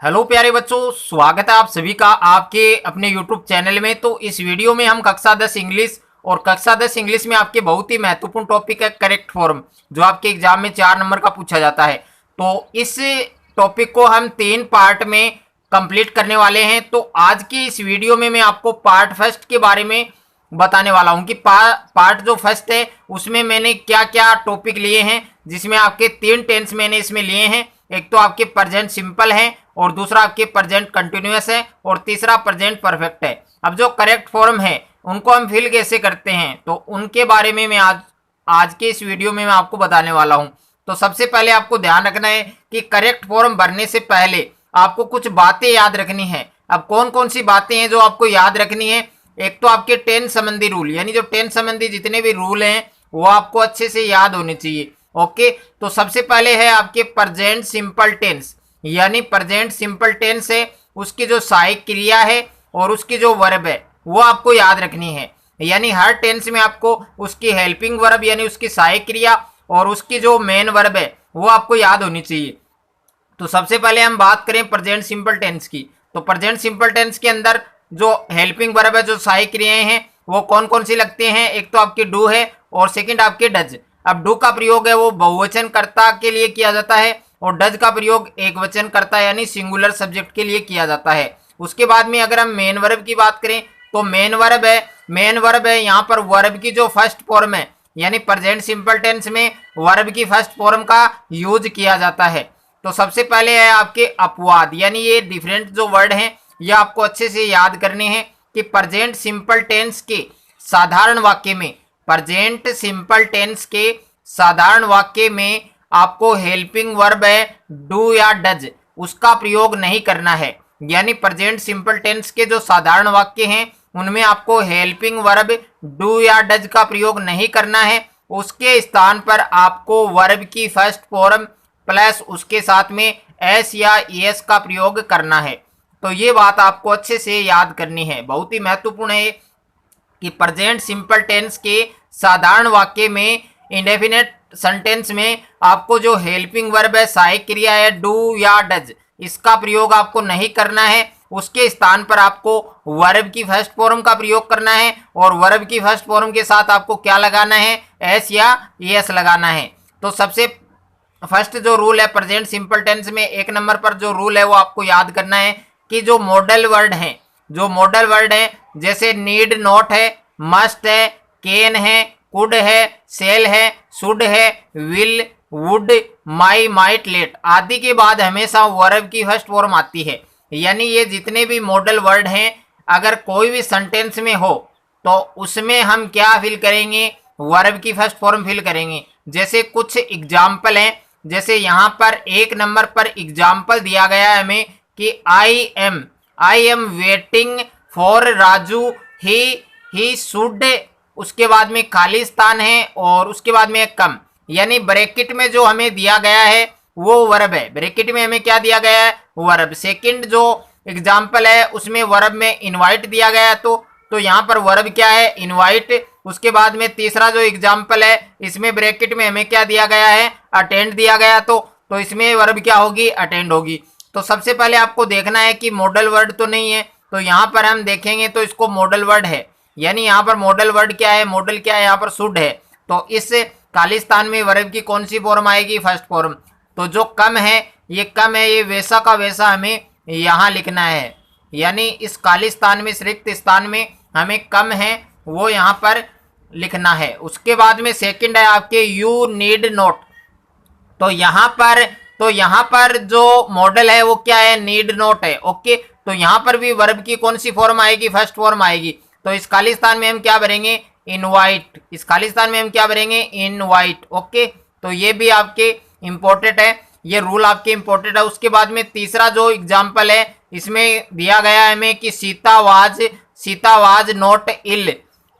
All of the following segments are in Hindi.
हेलो प्यारे बच्चों, स्वागत है आप सभी का आपके अपने YouTube चैनल में। तो इस वीडियो में हम कक्षा 10 इंग्लिश और कक्षा 10 इंग्लिश में आपके बहुत ही महत्वपूर्ण टॉपिक है करेक्ट फॉर्म, जो आपके एग्जाम में 4 नंबर का पूछा जाता है। तो इस टॉपिक को हम 3 पार्ट में कंप्लीट करने वाले हैं। तो आज की इस वीडियो में मैं आपको पार्ट फर्स्ट के बारे में बताने वाला हूं कि पार्ट जो फर्स्ट है उसमें मैंने क्या क्या टॉपिक लिए हैं, जिसमें आपके 3 टेंस मैंने इसमें लिए हैं। एक तो आपके प्रेजेंट सिंपल है, और दूसरा आपके प्रेजेंट कंटिन्यूअस है, और तीसरा प्रेजेंट परफेक्ट है। अब जो करेक्ट फॉर्म है उनको हम फिल कैसे करते हैं, तो उनके बारे में मैं आज के इस वीडियो में मैं आपको बताने वाला हूं। तो सबसे पहले आपको ध्यान रखना है कि करेक्ट फॉर्म भरने से पहले आपको कुछ बातें याद रखनी है। अब कौन कौन सी बातें हैं जो आपको याद रखनी है? एक तो आपके टेंस संबंधी रूल, यानी जो टेंस संबंधी जितने भी रूल हैं वो आपको अच्छे से याद होने चाहिए। ओके, तो सबसे पहले है आपके प्रेजेंट सिंपल टेंस, यानी प्रेजेंट सिंपल टेंस है उसकी जो सहायक क्रिया है और उसकी जो वर्ब है वो आपको याद रखनी है। यानी हर टेंस में आपको उसकी हेल्पिंग वर्ब यानी उसकी सहायक क्रिया और उसकी जो मेन वर्ब है वो आपको याद होनी चाहिए। तो सबसे पहले हम बात करें प्रेजेंट सिंपल टेंस की। तो प्रेजेंट सिंपल टेंस के अंदर जो हेल्पिंग वर्ब है, जो सहायक क्रियाएं हैं, वो कौन कौन सी लगती हैं? एक तो आपकी डू है और सेकंड आपके डज। अब डू का प्रयोग है वो बहुवचन कर्ता के लिए किया जाता है, और डज का प्रयोग एक वचन कर्ता यानी सिंगुलर सब्जेक्ट के लिए किया जाता है। उसके बाद में अगर हम मेन वर्ब की बात करें तो मेन वर्ब है यहाँ पर वर्ब की जो फर्स्ट फॉर्म है, यानी प्रेजेंट सिंपल टेंस में वर्ब की फर्स्ट फॉर्म का यूज किया जाता है। तो सबसे पहले है आपके अपवाद, यानी ये डिफरेंट जो वर्ड हैं ये आपको अच्छे से याद करने हैं कि प्रेजेंट सिंपल टेंस के साधारण वाक्य में, प्रेजेंट सिंपल टेंस के साधारण वाक्य में आपको हेल्पिंग वर्ब है डू या डज, उसका प्रयोग नहीं करना है। यानी प्रेजेंट सिंपल टेंस के जो साधारण वाक्य हैं उनमें आपको हेल्पिंग वर्ब डू या डज का प्रयोग नहीं करना है। उसके स्थान पर आपको वर्ब की फर्स्ट फॉर्म प्लस उसके साथ में एस या एस का प्रयोग करना है। तो ये बात आपको अच्छे से याद करनी है, बहुत ही महत्वपूर्ण है कि प्रेजेंट सिंपल टेंस के साधारण वाक्य में, इंडेफिनेट सेंटेंस में आपको जो हेल्पिंग वर्ब है, सहायक क्रिया है डू या डज, इसका प्रयोग आपको नहीं करना है। उसके स्थान पर आपको वर्ब की फर्स्ट फॉर्म का प्रयोग करना है, और वर्ब की फर्स्ट फॉर्म के साथ आपको क्या लगाना है? एस या एस लगाना है। तो सबसे फर्स्ट जो रूल है प्रेजेंट सिंपल टेंस में, एक नंबर पर जो रूल है वो आपको याद करना है कि जो मॉडल वर्ड हैं, जो मॉडल वर्ड हैं जैसे नीड नॉट है, मस्ट है, कैन है, कुड है, सेल है, शुड है, will, would, may, might, let आदि के बाद हमेशा वर्ब की फर्स्ट फॉर्म आती है। यानी ये जितने भी मॉडल वर्ड हैं अगर कोई भी सेंटेंस में हो तो उसमें हम क्या फिल करेंगे? वर्ब की फर्स्ट फॉर्म फिल करेंगे। जैसे कुछ एग्जाम्पल हैं, जैसे यहाँ पर एक नंबर पर एग्जाम्पल दिया गया है हमें कि I am waiting for Raju, he should, उसके बाद में खाली स्थान है और उसके बाद में कम, यानी ब्रैकेट में जो हमें दिया गया है वो वर्ब है। ब्रैकेट में हमें क्या दिया गया है? वर्ब। सेकंड जो एग्जाम्पल है उसमें वर्ब में इनवाइट दिया गया है, तो यहाँ पर वर्ब क्या है? इनवाइट। उसके बाद में तीसरा जो एग्जाम्पल है इसमें ब्रैकेट में हमें क्या दिया गया है? अटेंड दिया गया, तो इसमें वर्ब क्या होगी? अटेंड होगी। तो सबसे पहले आपको देखना है कि मॉडल वर्ड तो नहीं है, तो यहाँ पर हम देखेंगे तो इसको मॉडल वर्ड है, यानी यहाँ पर मॉडल वर्ड क्या है? मॉडल क्या है? यहाँ पर शुड है। तो इस खाली स्थान में वर्ब की कौन सी फॉर्म आएगी? First form. तो जो कम है ये कम है, ये वैसा का वैसा हमें यहाँ लिखना है, यानी इस खाली स्थान में, रिक्त स्थान में हमें कम है वो यहाँ पर लिखना है। उसके बाद में सेकंड है आपके यू नीड नॉट। तो यहाँ पर जो मॉडल है वो क्या है? नीड नॉट है। ओके, तो यहाँ पर भी वर्ब की कौन सी फॉर्म आएगी? फर्स्ट फॉर्म आएगी। तो इस खाली स्थान में हम क्या भरेंगे? इनवाइट। इस खाली स्थान में हम क्या भरेंगे? इनवाइट। ओके, तो ये भी आपके इंपॉर्टेंट है, ये रूल आपके इंपॉर्टेंट है। उसके बाद में तीसरा जो एग्जाम्पल है इसमें दिया गया है हमें कि Sita was not ill,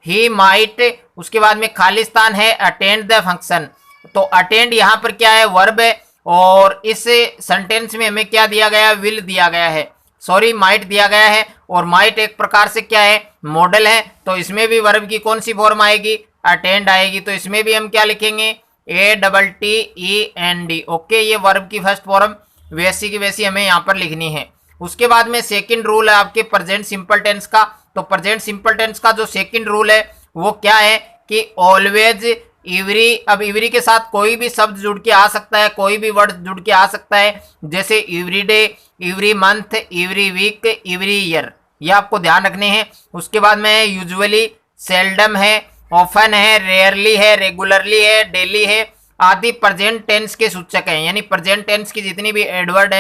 he might, उसके बाद में खाली स्थान है अटेंड द फंक्शन। तो अटेंड यहाँ पर क्या है? वर्ब है, और इस सेंटेंस में हमें क्या दिया गया है? विल दिया गया है, सॉरी माइट दिया गया है, और माइट एक प्रकार से क्या है? मॉडल है। तो इसमें भी वर्ब की कौन सी फॉर्म आएगी? अटेंड आएगी। तो इसमें भी हम क्या लिखेंगे? ATTEND। ओके, ये वर्ब की फर्स्ट फॉर्म वैसी की वैसी हमें यहाँ पर लिखनी है। उसके बाद में सेकंड रूल है आपके प्रेजेंट सिंपल टेंस का। तो प्रेजेंट सिंपल टेंस का जो सेकंड रूल है वो क्या है कि ऑलवेज इवरी। अब इवरी के साथ कोई भी शब्द जुड़ के आ सकता है, कोई भी वर्ड जुड़ के आ सकता है, जैसे every day, every month, every week, every year, ये आपको ध्यान रखने हैं। उसके बाद में यूजुअली, सेल्डम है, ऑफन है, रेयरली है, रेगुलरली है, डेली है आदि प्रेजेंट टेंस के सूचक हैं। यानी प्रेजेंट टेंस की जितनी भी एडवर्ब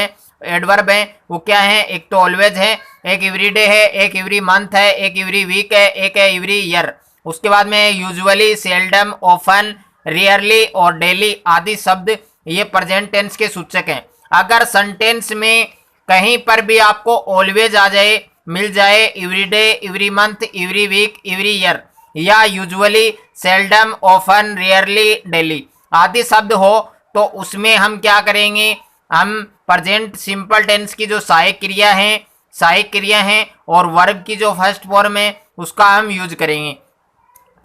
हैं वो क्या है, एक तो ऑलवेज है, एक एवरी डे है, एक एवरी मंथ है, एक एवरी वीक है, एक है एवरी ईयर। उसके बाद में यूजुअली, सेल्डम, ऑफन, रेयरली और डेली आदि शब्द ये प्रेजेंट टेंस के सूचक हैं। अगर सेंटेंस में कहीं पर भी आपको ऑलवेज आ जाए, मिल जाए, every day, every month, every week, every year या usually, seldom, often, rarely, daily आदि शब्द हो, तो उसमें हम क्या करेंगे, हम प्रेजेंट सिंपल टेंस की जो सहायक क्रिया हैं और वर्ब की जो फर्स्ट फॉर्म है उसका हम यूज करेंगे।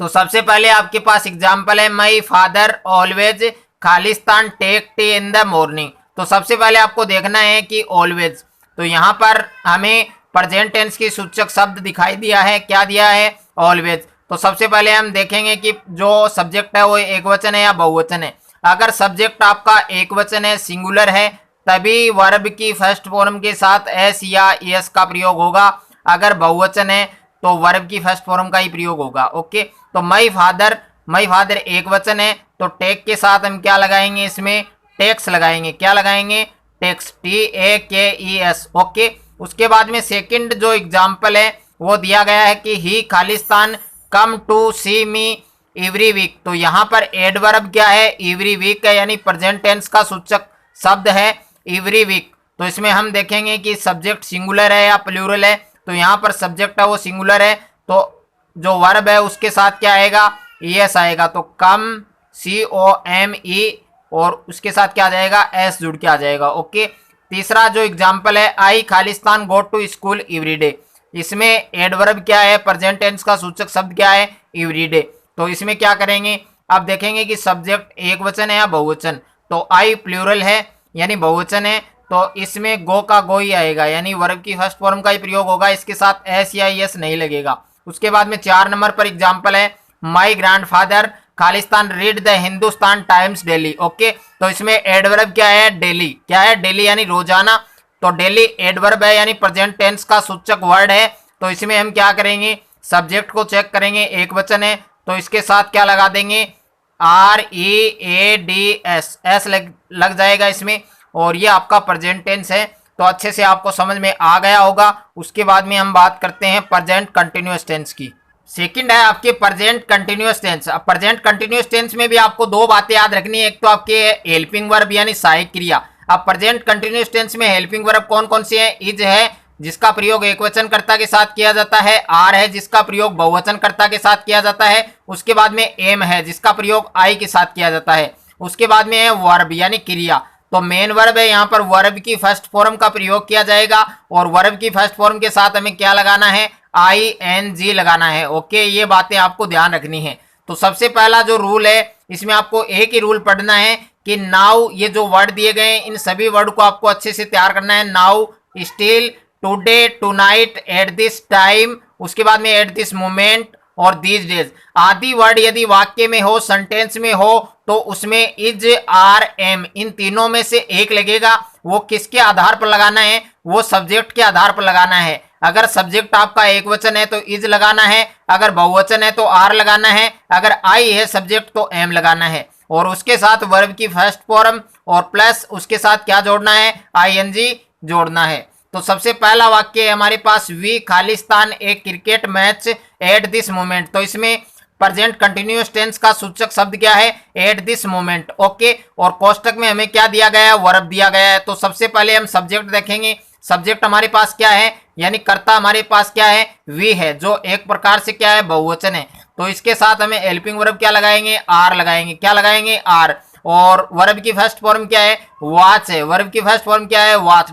तो सबसे पहले आपके पास एग्जाम्पल है, my father always Khalistan take tea in the morning. तो सबसे पहले आपको देखना है कि ऑलवेज, तो यहाँ पर हमें प्रेजेंट टेंस की सूचक शब्द दिखाई दिया है, क्या दिया है, ऑलवेज। तो सबसे पहले हम देखेंगे कि जो सब्जेक्ट है वो एक वचन है या बहुवचन है। अगर सब्जेक्ट आपका एक वचन है, सिंगुलर है, तभी वर्ब की फर्स्ट फॉर्म के साथ एस या एस का प्रयोग होगा। अगर बहुवचन है तो वर्ब की फर्स्ट फॉर्म का ही प्रयोग होगा। ओके, तो माई फादर एक वचन है, तो टेक के साथ हम क्या लगाएंगे, इसमें टेक्स लगाएंगे। क्या लगाएंगे, टेक्स, TAKES। ओके, उसके बाद में सेकंड जो एग्जाम्पल है वो दिया गया है कि ही खालिस्तान come to see me every week. तो यहाँ पर एडवर्ब क्या है, एवरी वीक है, यानी प्रेजेंट टेंस का सूचक शब्द है एवरी वीक। तो इसमें हम देखेंगे कि सब्जेक्ट सिंगुलर है या प्लूरल है। तो यहाँ पर सब्जेक्ट है वो सिंगुलर है, तो जो वर्ब है उसके साथ क्या आएगा, ES आएगा। तो कम, COME, और उसके साथ क्या आ जाएगा, S जुड़ के आ जाएगा। ओके, तीसरा जो एग्जाम्पल है, आई खालिस्तान go to school every day. इसमें एडवर्ब क्या है, प्रेजेंट टेंस का सूचक शब्द क्या है, एवरी डे। तो इसमें क्या करेंगे, आप देखेंगे कि सब्जेक्ट एक वचन है या बहुवचन। तो आई प्लूरल है यानी बहुवचन है, तो इसमें गो का गो ही आएगा, यानी वर्ब की फर्स्ट फॉर्म का ही प्रयोग होगा, इसके साथ एस या एस नहीं लगेगा। उसके बाद में 4 नंबर पर एग्जाम्पल है, माई grandfather Khalistan read the Hindustan times daily. Okay, तो इसमें एडवर्ब क्या है, डेली। क्या है, डेली यानी रोजाना। तो डेली एडवर्ब है यानी प्रेजेंट टेंस का सूचक वर्ड है। तो इसमें हम क्या करेंगे, सब्जेक्ट को चेक करेंगे, एक वचन है, तो इसके साथ क्या लगा देंगे, READS, एस लग जाएगा इसमें, और ये आपका प्रेजेंट टेंस है। तो अच्छे से आपको समझ में आ गया होगा। उसके बाद में हम बात करते हैं प्रेजेंट कंटिन्यूअस टेंस की। सेकंड है आपके प्रेजेंट कंटिन्यूअस टेंस। अब प्रेजेंट कंटिन्यूअस टेंस में भी आपको दो बातें याद रखनी है, एक तो आपके हेल्पिंग वर्ब यानी सहायक क्रिया। अब प्रेजेंट कंटिन्यूअस टेंस में हेल्पिंग वर्ब कौन कौन सी है, इज है जिसका प्रयोग एकवचन कर्ता के साथ किया जाता है, आर है जिसका प्रयोग बहुवचन कर्ता के साथ किया जाता है, उसके बाद में एम है जिसका प्रयोग आई के साथ किया जाता है, उसके बाद में है वर्ब यानी क्रिया। तो मेन वर्ब है, यहाँ पर वर्ब की फर्स्ट फॉर्म का प्रयोग किया जाएगा और वर्ब की फर्स्ट फॉर्म के साथ हमें क्या लगाना है, ING लगाना है। ओके, ये बातें आपको ध्यान रखनी है। तो सबसे पहला जो रूल है इसमें आपको एक ही रूल पढ़ना है कि नाउ, ये जो वर्ड दिए गए हैं इन सभी वर्ड को आपको अच्छे से तैयार करना है। Now, still, today, tonight, at this time, उसके बाद में एट दिस मोमेंट और दीज डेज आदि वर्ड यदि वाक्य में हो, सेंटेंस में हो, तो उसमें इज, आर, एम इन तीनों में से एक लगेगा। वो किसके आधार पर लगाना है, वो सब्जेक्ट के आधार पर लगाना है। अगर सब्जेक्ट आपका एक वचन है तो इज लगाना है, अगर बहुवचन है तो आर लगाना है, अगर आई है सब्जेक्ट तो एम लगाना है, और उसके साथ वर्ब की फर्स्ट फॉर्म और प्लस उसके साथ क्या जोड़ना है, ING जोड़ना है। तो सबसे पहला वाक्य है हमारे पास, वी खालिस्तान a cricket match at this moment. तो इसमें प्रेजेंट कंटिन्यूअस टेंस का सूचक शब्द क्या है, एट दिस मोमेंट। ओके, और कोष्टक में हमें क्या दिया गया है, वर्ब दिया गया है। तो सबसे पहले हम सब्जेक्ट देखेंगे। सब्जेक्ट हमारे पास क्या है, यानी कर्ता हमारे पास क्या है, वी है, जो एक प्रकार से क्या है, बहुवचन है। तो इसके साथ हमें हेल्पिंग वर्ब क्या लगाएंगे, आर लगाएंगे। क्या लगाएंगे, आर। और वर्ब की फर्स्ट फॉर्म क्या है, वॉच है। वर्ब की फर्स्ट फॉर्म क्या है, वॉच,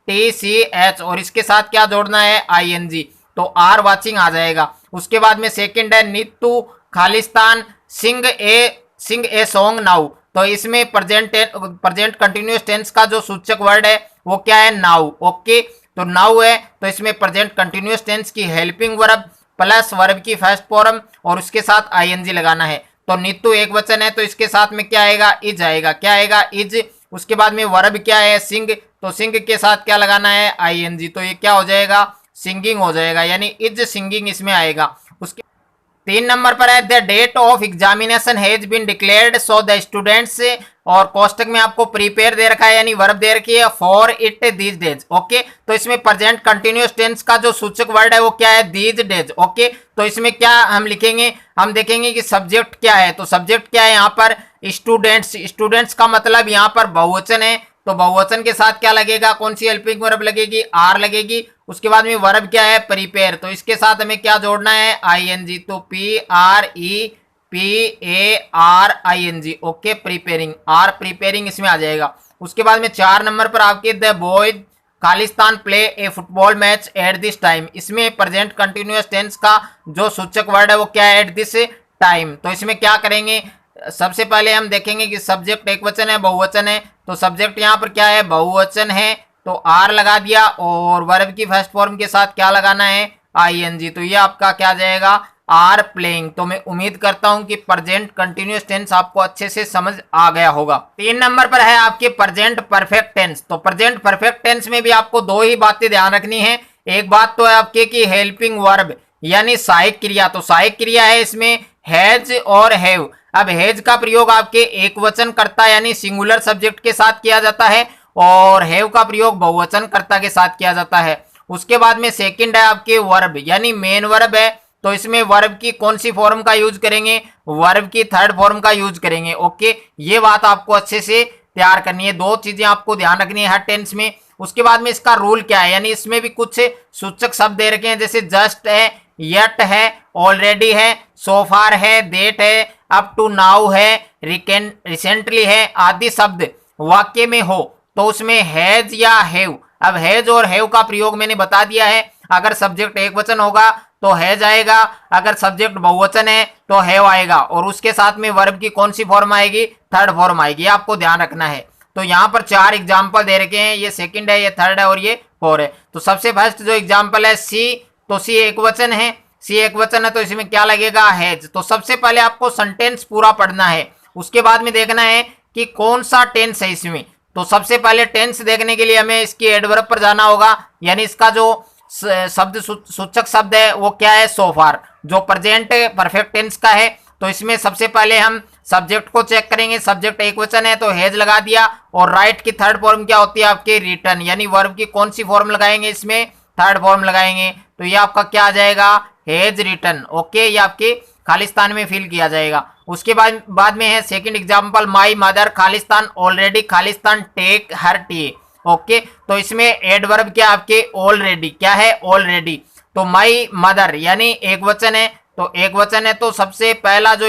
WATCH, और इसके साथ क्या जोड़ना है, ING। तो आर वाचिंग आ जाएगा। उसके बाद में सेकंड है, नीतू खालिस्तान सिंग ए सॉन्ग नाउ। तो इसमें प्रेजेंट कंटिन्यूअस टेंस का जो सूचक वर्ड है वो क्या है, नाउ। ओके, तो नाउ है तो इसमें प्रेजेंट कंटिन्यूअस टेंस की हेल्पिंग वर्ब प्लस वर्ब की फर्स्ट फॉर्म और उसके साथ आईएनजी लगाना है। तो नीतू एक वचन है तो इसके साथ में क्या आएगा, इज आएगा। क्या आएगा, इज। उसके बाद में वर्ब क्या है, सिंग, तो सिंग के साथ क्या लगाना है, आईएनजी। तो ये क्या हो जाएगा, सिंगिंग हो जाएगा, यानी इज सिंगिंग इसमें आएगा। उसके 3 नंबर पर है the date of examination has been declared so the students, और कोष्टक में आपको प्रिपेयर दे रखा है यानी वर्ब दे रखी है for it these days. Okay, तो इसमें प्रेजेंट कंटिन्यूअस टेंस का जो सूचक वर्ड है वो क्या है, दीज डेज। ओके, तो इसमें क्या हम लिखेंगे, हम देखेंगे कि सब्जेक्ट क्या है। तो सब्जेक्ट क्या है यहाँ पर, स्टूडेंट्स। स्टूडेंट्स का मतलब यहाँ पर बहुवचन है, तो बहुवचन के साथ क्या लगेगा, कौन सी हेल्पिंग वर्ब लगेगी, आर लगेगी। उसके बाद में वर्ब क्या है, प्रिपेयर, तो इसके साथ हमें क्या जोड़ना है, आईएनजी। तो PREPARING। Okay, preparing, are preparing इसमें आ जाएगा। उसके बाद में 4 नंबर पर आपके the boys Khalistan play A football match at this time. इसमें प्रेजेंट कंटिन्यूअस टेंस का जो सूचक वर्ड है वो क्या है, एट दिस टाइम। तो इसमें क्या करेंगे, सबसे पहले हम देखेंगे कि सब्जेक्ट एक वचन है बहुवचन है। तो सब्जेक्ट यहाँ पर क्या है, बहुवचन है, तो आर लगा दिया और वर्ब की फर्स्ट फॉर्म के साथ क्या लगाना है, आईएनजी। तो ये आपका क्या जाएगा, आर प्लेइंग। तो मैं उम्मीद करता हूं कि प्रेजेंट कंटिन्यूअस टेंस आपको अच्छे से समझ आ गया होगा। 3 नंबर पर है आपके प्रेजेंट परफेक्ट टेंस। तो प्रेजेंट परफेक्ट टेंस में भी आपको 2 ही बातें ध्यान रखनी है। एक बात तो है आपके की हेल्पिंग वर्ब यानी सहायक क्रिया। तो सहायक क्रिया है इसमें हैज और हैव। अब हैज का प्रयोग आपके एक वचन कर्ता यानी सिंगुलर सब्जेक्ट के साथ किया जाता है और हैव का प्रयोग बहुवचन कर्ता के साथ किया जाता है। उसके बाद में सेकंड है आपके वर्ब यानी मेन वर्ब है। तो इसमें वर्ब की कौन सी फॉर्म का यूज करेंगे, वर्ब की थर्ड फॉर्म का यूज करेंगे। ओके, ये बात आपको अच्छे से तैयार करनी है। 2 चीजें आपको ध्यान रखनी है हर टेंस में। उसके बाद में इसका रूल क्या है, यानी इसमें भी कुछ सूचक शब्द दे रखे हैं, जैसे जस्ट है, येट है, ऑलरेडी है, सो फार है, डेट है, अप टू नाउ है, रिसेंटली है आदि शब्द वाक्य में हो तो उसमें हैज या हैव। अब हैज और हैव का प्रयोग मैंने बता दिया है। अगर सब्जेक्ट एक वचन होगा तो हैज आएगा, अगर सब्जेक्ट बहुवचन है तो हैव आएगा और उसके साथ में वर्ब की कौन सी फॉर्म आएगी, थर्ड फॉर्म आएगी। आपको ध्यान रखना है। तो यहाँ पर 4 एग्जाम्पल दे रखे हैं, ये सेकंड है, ये थर्ड है और ये 4 है। तो सबसे फर्स्ट जो एग्जाम्पल है सी, तो सी एक वचन है, सी एक वचन है तो इसमें क्या लगेगा, हैज। तो सबसे पहले आपको सेंटेंस पूरा पढ़ना है, उसके बाद में देखना है कि कौन सा टेंस है इसमें। तो सबसे पहले टेंस देखने के लिए हमें इसकी एडवर्ब पर जाना होगा, यानी इसका जो शब्द सूचक शब्द है वो क्या है, सो फार, जो प्रेजेंट परफेक्ट टेंस का है। तो इसमें सबसे पहले हम सब्जेक्ट को चेक करेंगे। सब्जेक्ट एक वचन है तो हैज लगा दिया और राइट की थर्ड फॉर्म क्या होती है आपके, रिटर्न, यानी वर्ब की कौन सी फॉर्म लगाएंगे, इसमें थर्ड फॉर्म लगाएंगे। तो ये आपका क्या आ जाएगा, हैज रिटर्न। ओके, ये आपके खालिस्तान में फिल किया जाएगा। उसके बाद में है second example, my mother Khalistan already Khalistan take her tea. Okay, तो इसमें एडवर्ब क्या आपके, ऑलरेडी, क्या है, ऑलरेडी। तो माय मदर यानी एक वचन है, तो एक वचन है तो सबसे पहला जो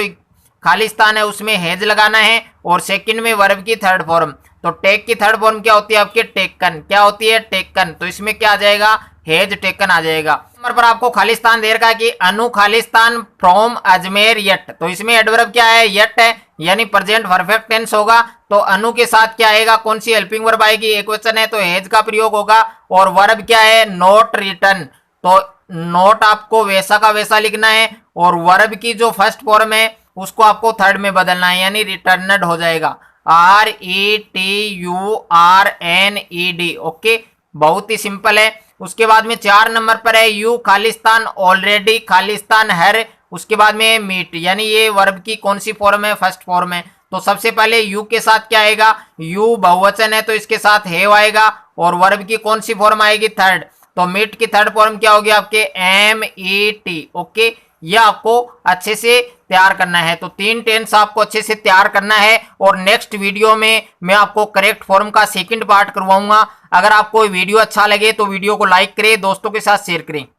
खालिस्तान है उसमें हैज लगाना है और सेकंड में वर्ब की थर्ड फॉर्म। तो टेक की थर्ड फॉर्म क्या होती है आपके, टेकन, क्या होती है, टेकन। तो इसमें क्या आ जाएगा, हैज टेकन आ जाएगा। नंबर पर आपको खालिस्तान दे रखा है कि अनु खालिस्तान फ्रॉम अजमेर यट। तो इसमें एडवर्ब क्या है, यट है, यानी प्रेजेंट परफेक्ट टेंस होगा। तो अनु के साथ क्या आएगा, कौन सी हेल्पिंग वर्ब आएगी, एक वचन है तो हैज का प्रयोग होगा और वर्ब क्या है, नॉट रिटर्न। तो नोट आपको वैसा का वैसा लिखना है और वर्ब की जो फर्स्ट फॉर्म है उसको आपको थर्ड में बदलना है, यानी रिटर्नड हो जाएगा, RETURNED। ओके, बहुत ही सिंपल है। उसके बाद में 4 नंबर पर है यू खालिस्तान ऑलरेडी खालिस्तान हर। उसके बाद में मीट, यानी ये वर्ब की कौन सी फॉर्म है, फर्स्ट फॉर्म है। तो सबसे पहले यू के साथ क्या आएगा, यू बहुवचन है तो इसके साथ हैव आएगा और वर्ब की कौन सी फॉर्म आएगी, थर्ड। तो मीट की थर्ड फॉर्म क्या होगी आपके, MET। ओके, ये आपको अच्छे से तैयार करना है। तो 3 टेंस आपको अच्छे से तैयार करना है और नेक्स्ट वीडियो में मैं आपको करेक्ट फॉर्म का सेकंड पार्ट करवाऊंगा। अगर आपको वीडियो अच्छा लगे तो वीडियो को लाइक करें, दोस्तों के साथ शेयर करें।